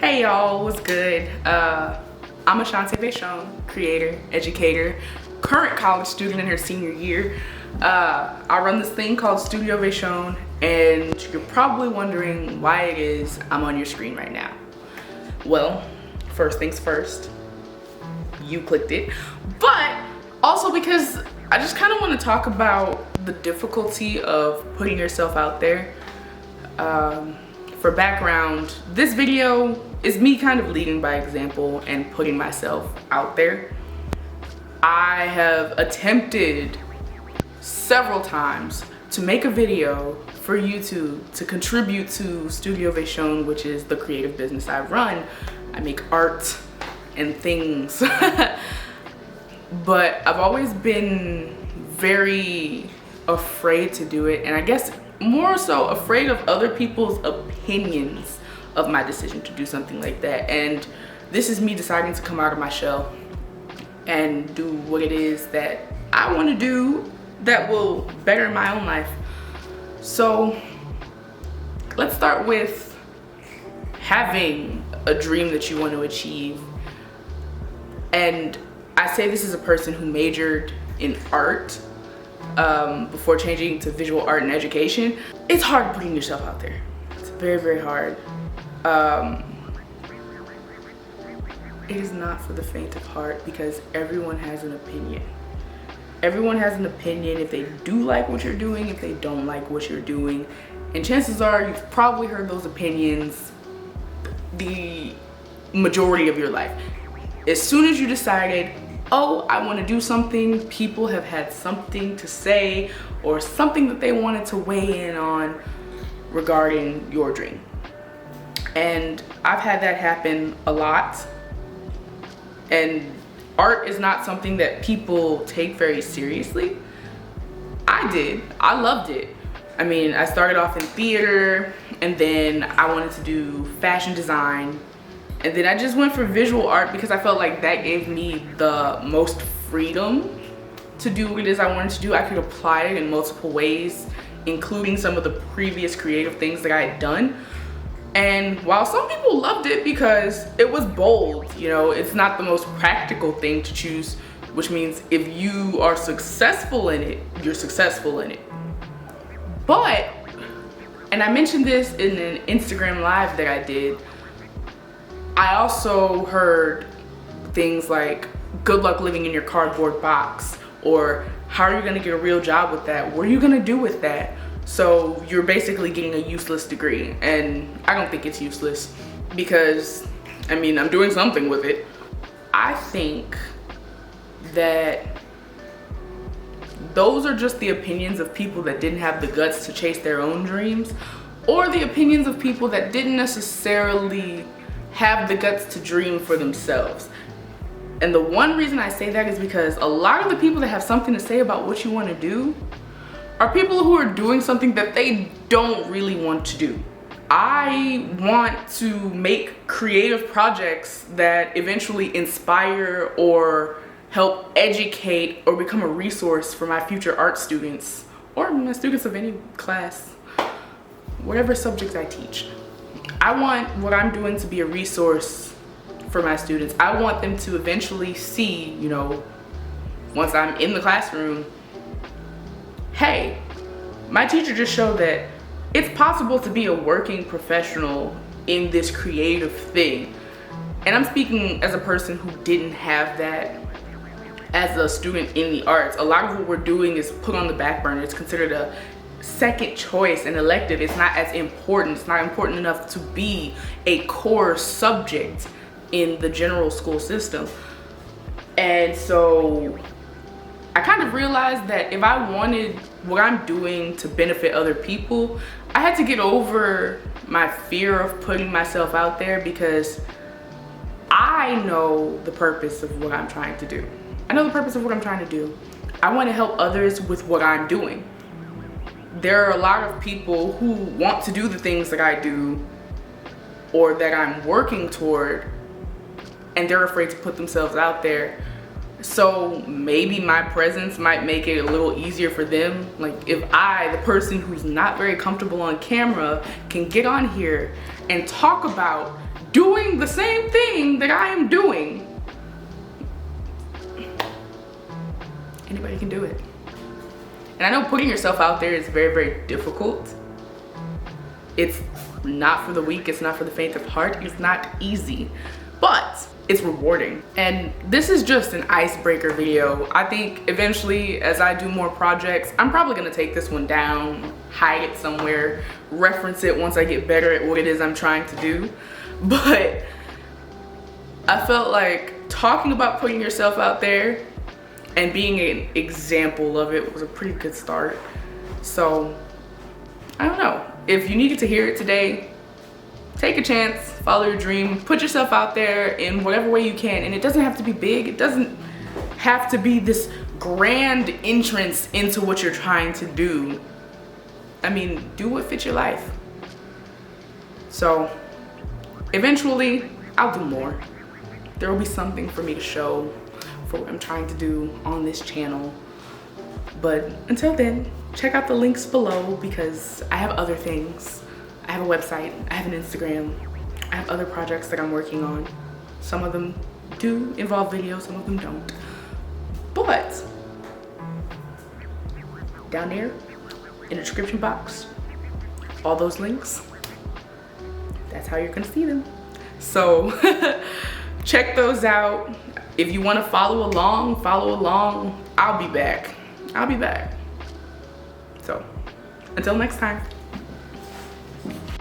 Hey y'all, what's good? I'm Ashante Vashon, creator, educator, current college student in her senior year. I run this thing called Studio Vashon, and you're probably wondering why it is I'm on your screen right now. Well, first things first, you clicked it, but also because I just kind of want to talk about the difficulty of putting yourself out there. For background, this video is me kind of leading by example and putting myself out there. I have attempted several times to make a video for YouTube to contribute to Studio Vashon, which is the creative business I run. I make art and things. But I've always been very afraid to do it, and I guess more so afraid of other people's opinions of my decision to do something like that. And this is me deciding to come out of my shell and do what it is that I want to do that will better my own life. So let's start with having a dream that you want to achieve. And I say this as a person who majored in art before changing to visual art and education. It's hard putting yourself out there. It's very, very hard. It is not for the faint of heart because everyone has an opinion. Everyone has an opinion if they do like what you're doing, if they don't like what you're doing. And chances are you've probably heard those opinions the majority of your life. As soon as you decided, oh, I want to do something, people have had something to say or something that they wanted to weigh in on regarding your dream. And I've had that happen a lot. And art is not something that people take very seriously. I did. I loved it. I mean, I started off in theater, and then I wanted to do fashion design. And then I just went for visual art because I felt like that gave me the most freedom to do what it is I wanted to do. I could apply it in multiple ways, including some of the previous creative things that I had done. And while some people loved it because it was bold, you know, it's not the most practical thing to choose, which means if you are successful in it, you're successful in it. But, and I mentioned this in an Instagram live that I did, I also heard things like, good luck living in your cardboard box, or how are you gonna get a real job with that? What are you gonna do with that? So you're basically getting a useless degree. And I don't think it's useless because, I mean, I'm doing something with it. I think that those are just the opinions of people that didn't have the guts to chase their own dreams, or the opinions of people that didn't necessarily have the guts to dream for themselves. And the one reason I say that is because a lot of the people that have something to say about what you want to do are people who are doing something that they don't really want to do. I want to make creative projects that eventually inspire or help educate or become a resource for my future art students or my students of any class, whatever subjects I teach. I want what I'm doing to be a resource for my students. I want them to eventually see, you know, once I'm in the classroom, hey, my teacher just showed that it's possible to be a working professional in this creative thing. And I'm speaking as a person who didn't have that as a student in the arts. A lot of what we're doing is put on the back burner. It's considered a second choice, an elective. It's not as important. It's not important enough to be a core subject in the general school system. And so I kind of realized that if I wanted what I'm doing to benefit other people, I had to get over my fear of putting myself out there because I know the purpose of what I'm trying to do. I know the purpose of what I'm trying to do. I want to help others with what I'm doing. There are a lot of people who want to do the things that I do or that I'm working toward, and they're afraid to put themselves out there. So maybe my presence might make it a little easier for them. Like if I, the person who's not very comfortable on camera, can get on here and talk about doing the same thing that I am doing. Anybody can do it. And I know putting yourself out there is very, very difficult. It's not for the weak, it's not for the faint of heart, it's not easy, but it's rewarding. And this is just an icebreaker video. I think eventually, as I do more projects, I'm probably gonna take this one down, hide it somewhere, reference it once I get better at what it is I'm trying to do. But I felt like talking about putting yourself out there and being an example of it was a pretty good start. So, I don't know. If you needed to hear it today, take a chance, follow your dream, put yourself out there in whatever way you can. And it doesn't have to be big. It doesn't have to be this grand entrance into what you're trying to do. I mean, do what fits your life. So, eventually, I'll do more. There will be something for me to show for what I'm trying to do on this channel. But until then, check out the links below because I have other things. I have a website, I have an Instagram, I have other projects that I'm working on. Some of them do involve video, some of them don't. But down there in the description box, all those links, that's how you're gonna see them. So check those out. If you want to follow along, I'll be back. So until next time.